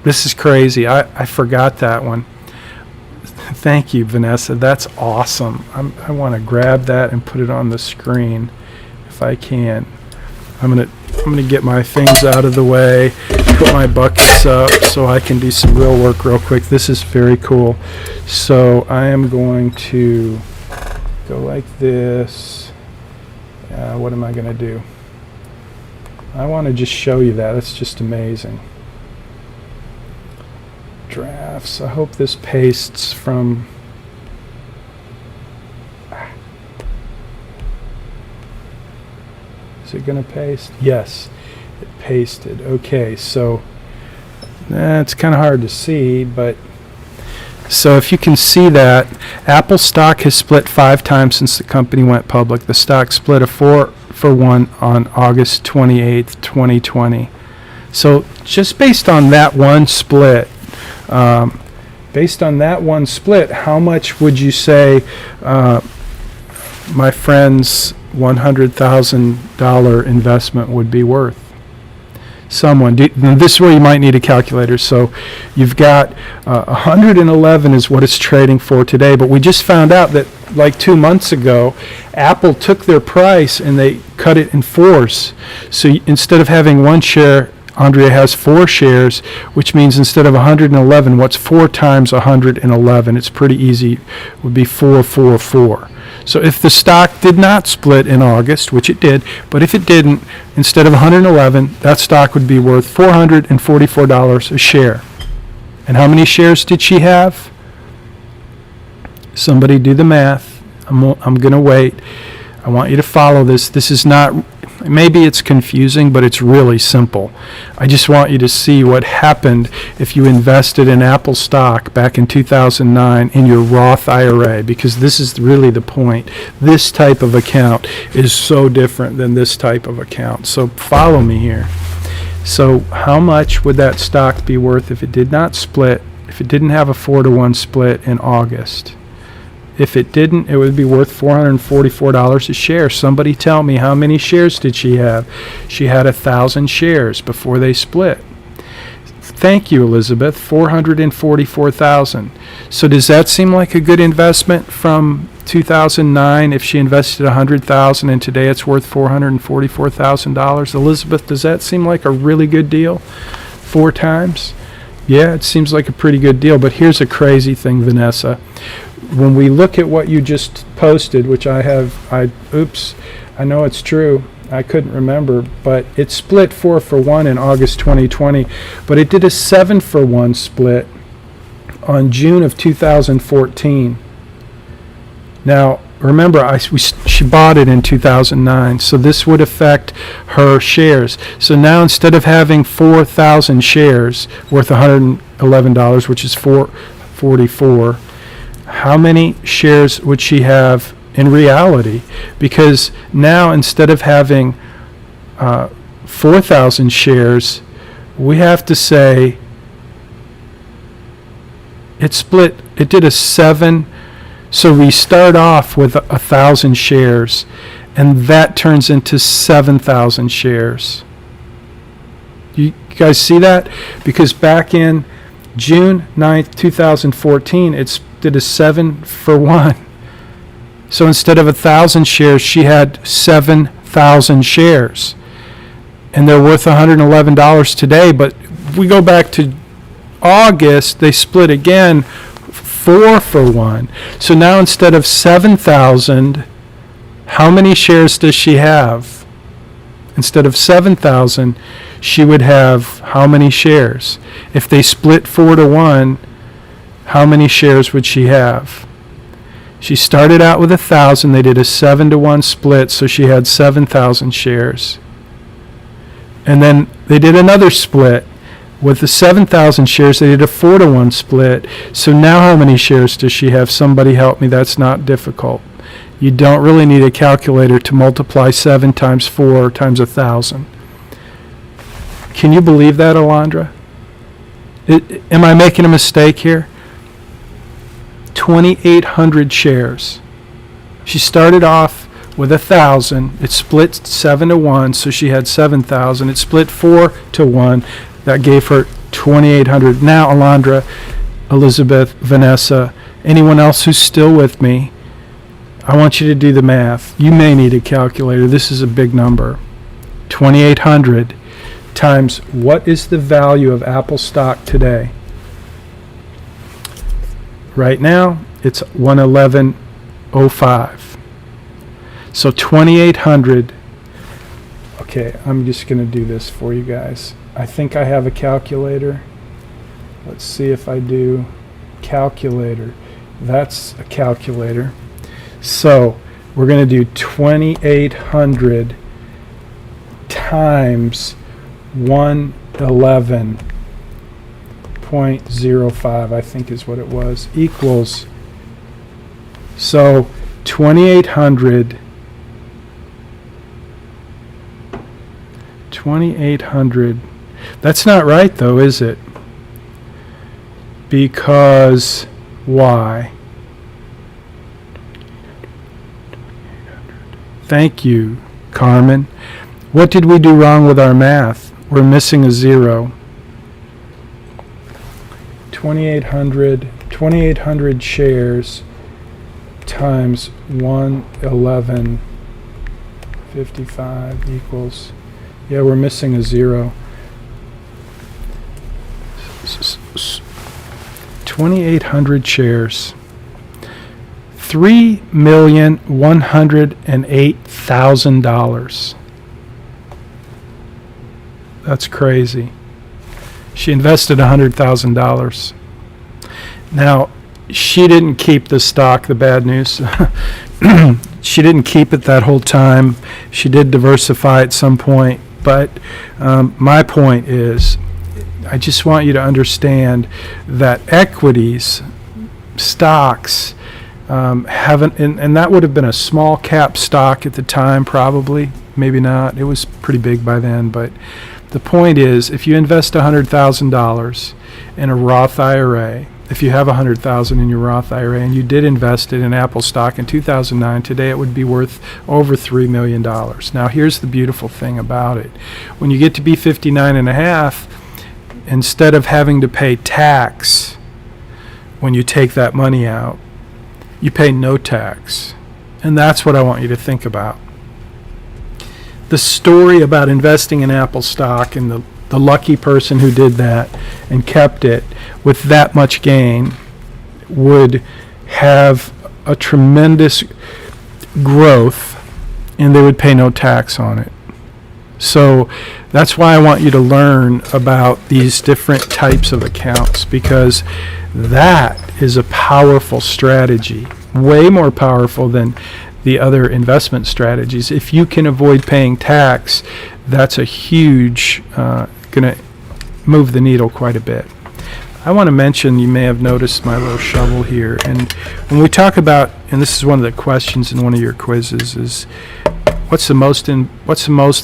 Speaker 1: this is crazy. I forgot that one. Thank you, Vanessa. That's awesome. I want to grab that and put it on the screen if I can. I'm gonna get my things out of the way, put my buckets up so I can do some real work real quick. This is very cool. So I am going to go like this. What am I going to do? I want to just show you that. It's just amazing. Drafts. I hope this pastes from... Is it going to paste? Yes, it pasted. Okay, so it's kind of hard to see, but so if you can see that, Apple stock has split 5 times since the company went public. The stock split a 4-for-1 on August 28th, 2020. So just based on that one split, how much would you say my friend's $100,000 investment would be worth? This is where you might need a calculator. So you've got 111 is what it's trading for today, but we just found out that like 2 months ago, Apple took their price and they cut it in fours. So instead of having one share, Andrea has 4 shares, which means instead of 111, what's 4 times 111? It's pretty easy. It would be 444. So if the stock did not split in August, which it did, but if it didn't, instead of 111, that stock would be worth $444 a share. And how many shares did she have? Somebody do the math. I'm going to wait. I want you to follow this. This is not, maybe it's confusing, but it's really simple. I just want you to see what happened if you invested in Apple stock back in 2009 in your Roth IRA, because this is really the point. This type of account is so different than this type of account. So follow me here. So how much would that stock be worth if it did not split, if it didn't have a 4-to-1 split in August? If it didn't, it would be worth $444 a share. Somebody tell me, how many shares did she have? She had 1,000 shares before they split. Thank you, Elizabeth. 444,000. So does that seem like a good investment from 2009 if she invested 100,000 and today it's worth $444,000? Elizabeth, does that seem like a really good deal? 4 times? Yeah, it seems like a pretty good deal. But here's a crazy thing, Vanessa. When we look at what you just posted, which I know it's true. I couldn't remember, but it split 4-for-1 in August 2020, but it did a 7-for-1 split on June of 2014. Now, remember, she bought it in 2009, so this would affect her shares. So now instead of having 4,000 shares worth $111, which is $444, how many shares would she have in reality? Because now instead of having 4,000 shares, we have to say it split. It did a 7. So we start off with 1,000 shares, and that turns into 7,000 shares. You guys see that? Because back in June 9th, 2014, it did a 7-for-1. So instead of 1,000 shares, she had 7,000 shares. And they're worth $111 today. But if we go back to August, they split again 4-for-1. So now instead of 7,000, how many shares does she have? Instead of 7,000, she would have how many shares? If they split 4-to-1, how many shares would she have? She started out with 1,000. They did a 7-to-1 split, so she had 7,000 shares. And then they did another split. With the 7,000 shares, they did a 4-to-1 split. So now how many shares does she have? Somebody help me. That's not difficult. You don't really need a calculator to multiply 7 times 4 times 1,000. Can you believe that, Alondra? Am I making a mistake here? 2,800 shares. She started off with 1,000. It split 7-to-1, so she had 7,000. It split 4-to-1. That gave her 2,800. Now, Alondra, Elizabeth, Vanessa, anyone else who's still with me, I want you to do the math. You may need a calculator. This is a big number. 2,800 times what is the value of Apple stock today? Right now, it's 111.05. So 2,800. Okay, I'm just going to do this for you guys. I think I have a calculator. Let's see if I do calculator. That's a calculator. So we're going to do 2,800 times 111.05, I think is what it was, equals. So 2,800. That's not right, though, is it? Because why? Thank you, Carmen. What did we do wrong with our math? we're missing a zero. 2,800 shares times 111.55 equals, yeah, we're missing a zero. 2,800 shares. $3,108,000. That's crazy. She invested $100,000. Now, she didn't keep the stock, the bad news. She didn't keep it that whole time. She did diversify at some point. But my point is, I just want you to understand that equities, stocks, haven't, and that would have been a small cap stock at the time, probably, maybe not. It was pretty big by then, but the point is, if you invest $100,000 in a Roth IRA, if you have $100,000 in your Roth IRA and you did invest it in Apple stock in 2009, today it would be worth over $3 million. Now, here's the beautiful thing about it. When you get to be 59 and a half, instead of having to pay tax when you take that money out, you pay no tax. And that's what I want you to think about. The story about investing in Apple stock and the lucky person who did that and kept it with that much gain would have a tremendous growth, and they would pay no tax on it. So that's why I want you to learn about these different types of accounts, because that is a powerful strategy, way more powerful than the other investment strategies. If you can avoid paying tax, that's a huge, going to move the needle quite a bit. I want to mention, you may have noticed my little shovel here, and when we talk about, and this is one of the questions in one of your quizzes, is what's the most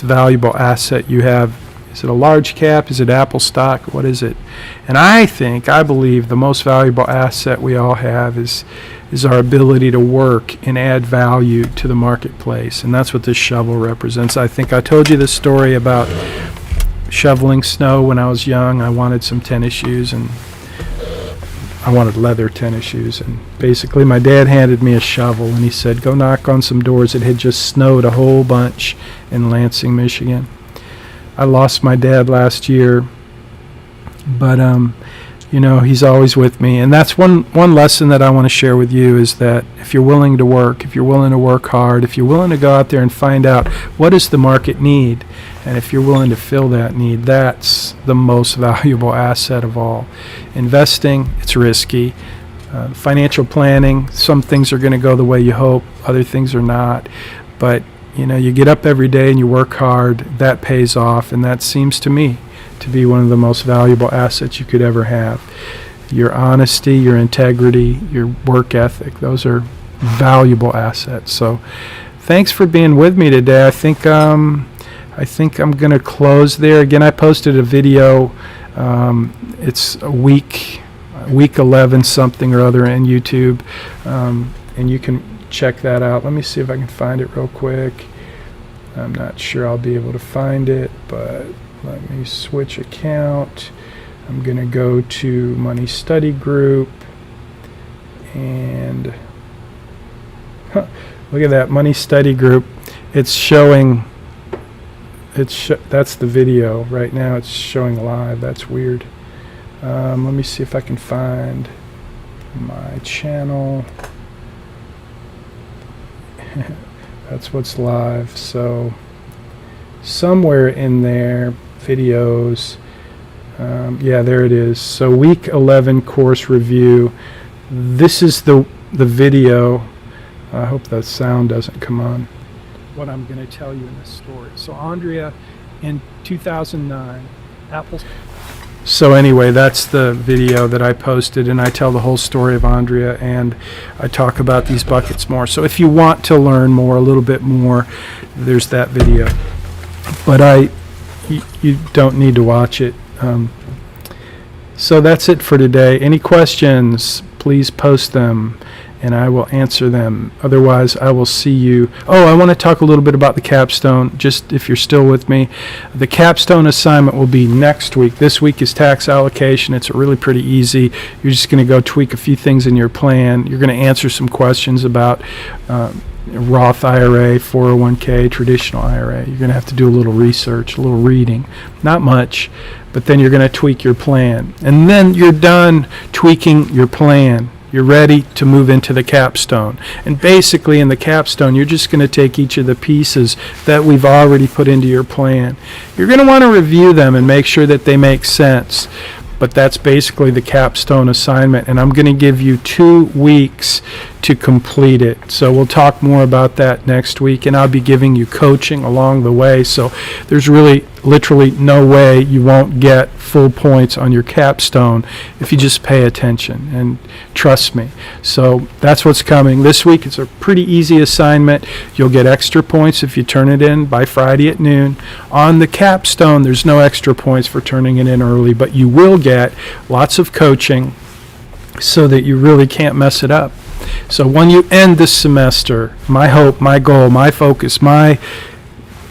Speaker 1: valuable asset you have? Is it a large cap? Is it Apple stock? What is it? And I believe the most valuable asset we all have is our ability to work and add value to the marketplace. And that's what this shovel represents. I think I told you this story about shoveling snow when I was young. I wanted some tennis shoes, and I wanted leather tennis shoes. And basically my dad handed me a shovel, and he said, go knock on some doors. It had just snowed a whole bunch in Lansing, Michigan. I lost my dad last year, but he's always with me. And that's one lesson that I want to share with you, is that if you're willing to work, if you're willing to work hard, if you're willing to go out there and find out what does the market need, and if you're willing to fill that need, that's the most valuable asset of all. Investing, it's risky. Financial planning, some things are going to go the way you hope, other things are not. But you get up every day and you work hard, that pays off, and that seems to me to be one of the most valuable assets you could ever have. Your honesty, your integrity, your work ethic, those are valuable assets. So thanks for being with me today. I think I'm going to close there. Again, I posted a video. It's a week 11 something or other in YouTube, and you can check that out. Let me see if I can find it real quick. I'm not sure I'll be able to find it, but let me switch account. I'm going to go to Money Study Group, and look at that, Money Study Group. It's showing, that's the video right now. It's showing live. That's weird. Let me see if I can find my channel. That's what's live. So somewhere in there, videos, yeah, there it is. So week 11 course review. This is the video. I hope that sound doesn't come on. What I'm going to tell you in this story. So Andrea, in 2009, Apple. So anyway, that's the video that I posted, and I tell the whole story of Andrea, and I talk about these buckets more. So if you want to learn more, a little bit more, there's that video. But you don't need to watch it. So that's it for today. Any questions, please post them. and I will answer them. Otherwise, I will see you. Oh, I want to talk a little bit about the capstone, just if you're still with me. The capstone assignment will be next week. This week is tax allocation. It's really pretty easy. You're just going to go tweak a few things in your plan. You're going to answer some questions about Roth IRA, 401k, traditional IRA. You're going to have to do a little research, a little reading. Not much, but then you're going to tweak your plan. And then you're done tweaking your plan. You're ready to move into the capstone. And basically in the capstone, you're just going to take each of the pieces that we've already put into your plan. You're going to want to review them and make sure that they make sense. But that's basically the capstone assignment, and I'm going to give you 2 weeks to complete it. So we'll talk more about that next week, and I'll be giving you coaching along the way. So there's really literally no way you won't get full points on your capstone if you just pay attention and trust me. So that's what's coming this week. It's a pretty easy assignment. You'll get extra points if you turn it in by Friday at noon. On the capstone, there's no extra points for turning it in early, but you will get lots of coaching so that you really can't mess it up. So when you end this semester, my hope, my goal, my focus, my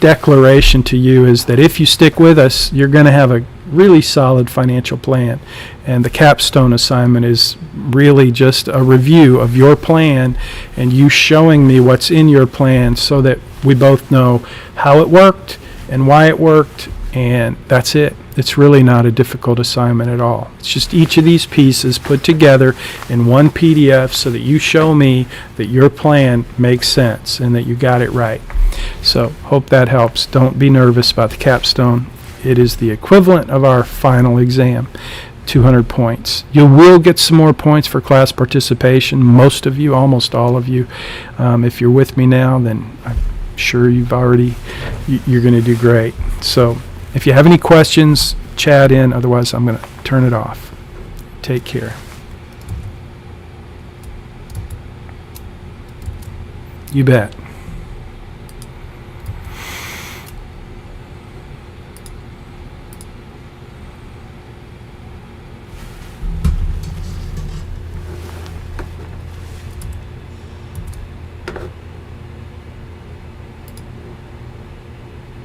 Speaker 1: declaration to you is that if you stick with us, you're going to have a really solid financial plan. And the capstone assignment is really just a review of your plan and you showing me what's in your plan so that we both know how it worked and why it worked, and that's it. It's really not a difficult assignment at all. It's just each of these pieces put together in one PDF so that you show me that your plan makes sense and that you got it right. So hope that helps. Don't be nervous about the capstone. It is the equivalent of our final exam, 200 points. You will get some more points for class participation. Most of you, almost all of you. If you're with me now, then I'm sure you're going to do great. So if you have any questions, chat in. Otherwise, I'm going to turn it off. Take care. You bet.